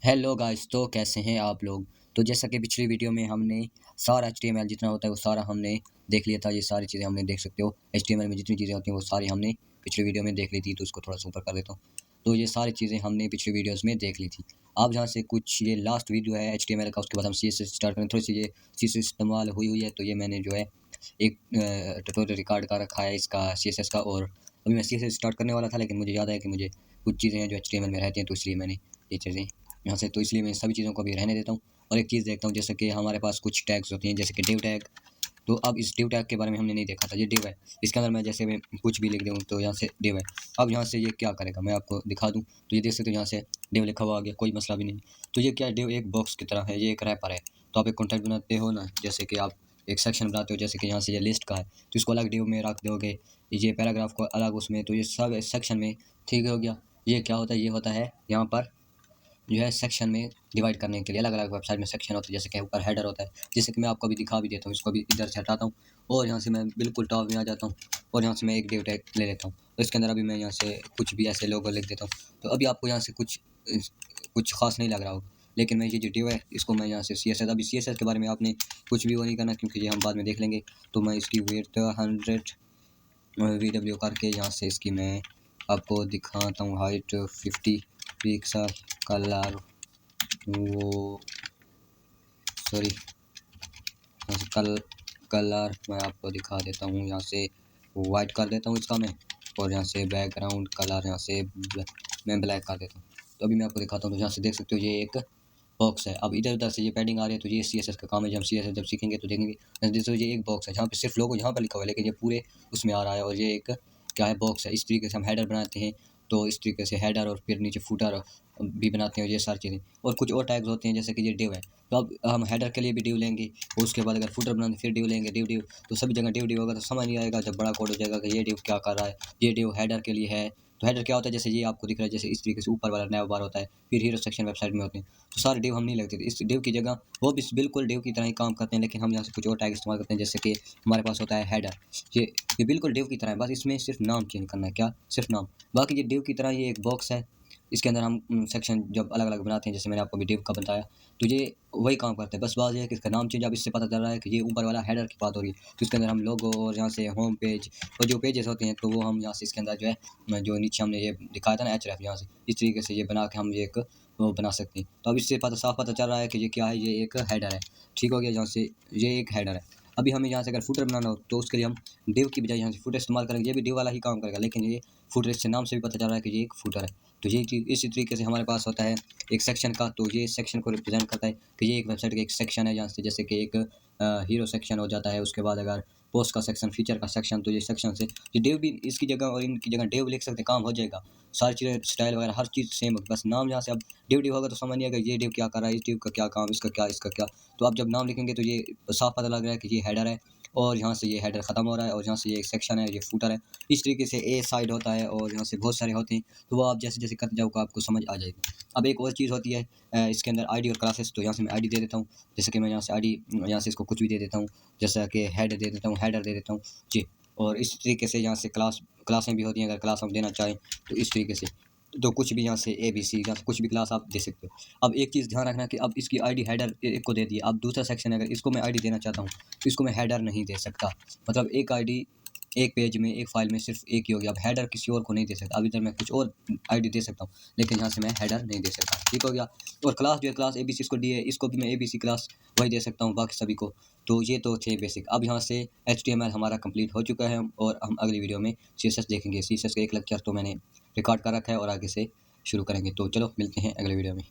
Hello guys, तो कैसे हैं आप लोग। तो जैसा कि पिछली वीडियो में हमने सारा एचटीएमएल जितना होता है वो सारा हमने देख लिया था। ये सारी चीज़ें हमने देख सकते हो, एचटीएमएल में जितनी चीज़ें होती हैं वो सारी हमने पिछली वीडियो में देख ली थी। तो उसको थोड़ा सा ऊपर कर देता हूँ। तो ये सारी चीज़ें हमने पिछली वीडियोस में देख ली थी। अब जहाँ से कुछ ये लास्ट वीडियो है एचटीएमएल का, उसके बाद हम सीएसएस स्टार्ट करें। थोड़ी सी ये सीएसएस इस्तेमाल हुई है, तो ये मैंने जो है एक ट्यूटोरियल रिकॉर्ड कर रखा है इसका सीएसएस का। और अभी मैं सीएसएस स्टार्ट करने वाला था, लेकिन मुझे याद है कि मुझे कुछ चीज़ें हैं जो एचटीएमएल में रहती हैं, तो इसलिए मैंने ये चीज़ें यहाँ से, तो इसलिए मैं सभी चीज़ों को अभी रहने देता हूँ और एक चीज़ देखता हूँ। जैसे कि हमारे पास कुछ टैग्स होती हैं, जैसे कि डिव टैग। तो अब इस डिव टैग के बारे में हमने नहीं देखा था। ये डिव है, इसके अंदर मैं जैसे मैं कुछ भी लिख दूँ तो यहाँ से डिव है। अब यहाँ से ये क्या करेगा मैं आपको दिखा दूँ, तो ये देख सकते हो यहाँ से डिव लिखा हुआ आ गया, कोई मसला भी नहीं। तो ये क्या है, डिव एक बॉक्स की तरह है, ये एक रैपर है। तो आप एक कॉन्टैक्ट बनाते हो ना, जैसे कि आप एक सेक्शन बनाते हो, जैसे कि यहाँ से ये लिस्ट का है तो इसको अलग डिव में रख दोगे, ये पैराग्राफ को अलग उसमें, तो ये सब सेक्शन में ठीक हो गया। ये क्या होता है, ये होता है यहाँ पर जो है सेक्शन में डिवाइड करने के लिए। अलग अलग वेबसाइट में सेक्शन होते हैं, जैसे कि ऊपर हेडर होता है, जैसे कि मैं आपको अभी दिखा भी देता हूँ। इसको भी इधर से हटाता हूँ और यहाँ से मैं बिल्कुल टॉप में आ जाता हूँ और यहाँ से मैं एक डिव टैग ले लेता हूँ। तो इसके अंदर अभी मैं यहाँ से कुछ भी ऐसे लोगो लिख देता हूँ। तो अभी आपको यहाँ से कुछ खास नहीं लग रहा होगा, लेकिन मैं ये जो डिव है इसको मैं यहाँ से CSS, अभी CSS के बारे में आपने कुछ भी वो नहीं करना, क्योंकि ये हम बाद में देख लेंगे। तो मैं इसकी वेट 100 VW करके यहाँ से इसकी मैं आपको दिखाता हूँ। हाइट 50 पिक्सल, कलर वो सॉरी यहाँ से कलर मैं आपको दिखा देता हूँ। यहाँ से वाइट कर देता हूँ इसका मैं, और यहाँ से बैकग्राउंड कलर यहाँ से मैं ब्लैक कर देता हूँ। तो अभी मैं आपको दिखाता हूँ। तो यहाँ से देख सकते हो ये एक बॉक्स है। अब इधर उधर से ये पैडिंग आ रही है, तो ये CSS का काम है। जब हम CSS जब सीखेंगे तो देखेंगे। जैसे ये एक बॉक्स है जहाँ पे सिर्फ लोगो यहाँ पर लिखा हुआ है, लेकिन ये पूरे उसमें आ रहा है। और ये एक क्या है, बॉक्स है। इस तरीके से हम हेडर बनाते हैं, तो इस तरीके से हेडर और फिर नीचे फूटर भी बनाते हैं, ये सारी चीज़ें। और कुछ और टैग्स होते हैं, जैसे कि ये डिव है। तो अब हम हेडर के लिए भी डिव लेंगे, और उसके बाद अगर फूटर बनाते फिर डिव लेंगे। डिव तो सभी जगह डिव होगा, तो समझ नहीं आएगा जब बड़ा कोड हो जाएगा कि ये डिव क्या कर रहा है। ये डिव हेडर के लिए है। तो हेडर क्या होता है, जैसे ये आपको दिख रहा है, जैसे इस तरीके से ऊपर वाला नैव बार होता है, फिर हीरो सेक्शन वेबसाइट में होते हैं। तो सारे डिव हम नहीं लगते थे। इस डिव की जगह वो भी बिल्कुल डिव की तरह ही काम करते हैं, लेकिन हम यहाँ से कुछ और टैग इस्तेमाल करते हैं। जैसे कि हमारे पास होता है हेडर, ये बिल्कुल डिव की तरह है, बस इसमें सिर्फ नाम चेंज करना है। क्या, सिर्फ नाम। बाकी ये डिव की तरह ये एक बॉक्स है। इसके अंदर हम सेक्शन जब अलग अलग बनाते हैं, जैसे मैंने आपको डिव का बताया, तो ये वही काम करते हैं। बस बात ये है कि इसका नाम चेंज, अब इससे पता चल रहा है कि ये ऊपर वाला हेडर की बात हो रही है। तो इसके अंदर हम लोगो और यहाँ से होम पेज और जो पेजेस होते हैं, तो वो हम यहाँ से इसके अंदर जो है, जो नीचे हमने ये दिखाया था ना href, यहाँ से इस तरीके से ये बना के हम ये एक वो बना सकते हैं। तो अब इससे साफ पता चल रहा है कि ये क्या है, ये एक हेडर है। ठीक हो गया, यहाँ से ये एक हेडर है। अभी हमें यहाँ से अगर फुटर बनाना हो, तो उसके लिए हम डिव की बजाय यहाँ से फुटर इस्तेमाल करेंगे। ये भी डिव वाला ही काम करेगा, लेकिन ये फुटर, इससे नाम से भी पता चल रहा है कि ये एक फुटर है। तो ये चीज़ इसी तरीके से हमारे पास होता है एक सेक्शन का। तो ये सेक्शन को रिप्रेजेंट करता है कि ये एक वेबसाइट का एक सेक्शन है, यहाँ से जैसे कि एक हीरो सेक्शन हो जाता है। उसके बाद अगर पोस्ट का सेक्शन, फीचर का सेक्शन, तो ये सेक्शन से ये डिव भी इसकी जगह और इनकी जगह डिव लिख सकते हैं, काम हो जाएगा। सारी चीज़ें, स्टाइल वगैरह हर चीज़ सेम, बस नाम यहाँ से अब डिव होगा तो समझ नहीं आएगा ये डिव क्या कर रहा है, इस डिव का क्या काम, इसका क्या। तो आप जब नाम लिखेंगे तो ये साफ पता लग रहा है कि ये हेडर है, और यहाँ से ये हेडर ख़त्म हो रहा है, और यहाँ से ये एक सेक्शन है, ये फूटर है। इस तरीके से ए साइड होता है, और यहाँ से बहुत सारे होते हैं। तो वो आप जैसे जैसे करते जाओगे आपको समझ आ जाएगी। अब एक और चीज़ होती है इसके अंदर आईडी और क्लासेस। तो यहाँ से मैं आईडी दे देता हूँ, जैसे कि मैं यहाँ से आईडी, यहाँ से इसको कुछ भी दे देता हूँ, जैसा कि हेड दे देता हूँ, हेडर दे देता हूँ जी। और इस तरीके से यहाँ से क्लासें भी होती हैं, अगर क्लास हम देना चाहें तो इस तरीके से। तो कुछ भी यहाँ से ABC या कुछ भी क्लास आप दे सकते हो। अब एक चीज़ ध्यान रखना कि अब इसकी आईडी हेडर एक को दे दी, अब दूसरा सेक्शन है, अगर इसको मैं आईडी देना चाहता हूँ तो इसको मैं हेडर नहीं दे सकता। मतलब एक आईडी एक पेज में, एक फाइल में सिर्फ एक ही होगी। अब हेडर किसी और को नहीं दे सकता। अब इधर मैं कुछ और आईडी दे सकता हूँ, लेकिन यहाँ से मैं हेडर नहीं दे सकता। ठीक हो गया। और क्लास जो है, क्लास ABC इसको दी है, इसको भी मैं ABC क्लास वही दे सकता हूँ, बाकी सभी को। तो ये तो थे बेसिक। अब यहाँ से HTML हमारा कंप्लीट हो चुका है, और हम अगली वीडियो में CSS देखेंगे। CSS का एक लेक्चर तो मैंने रिकॉर्ड कर रखा है, और आगे से शुरू करेंगे। तो चलो मिलते हैं अगले वीडियो में।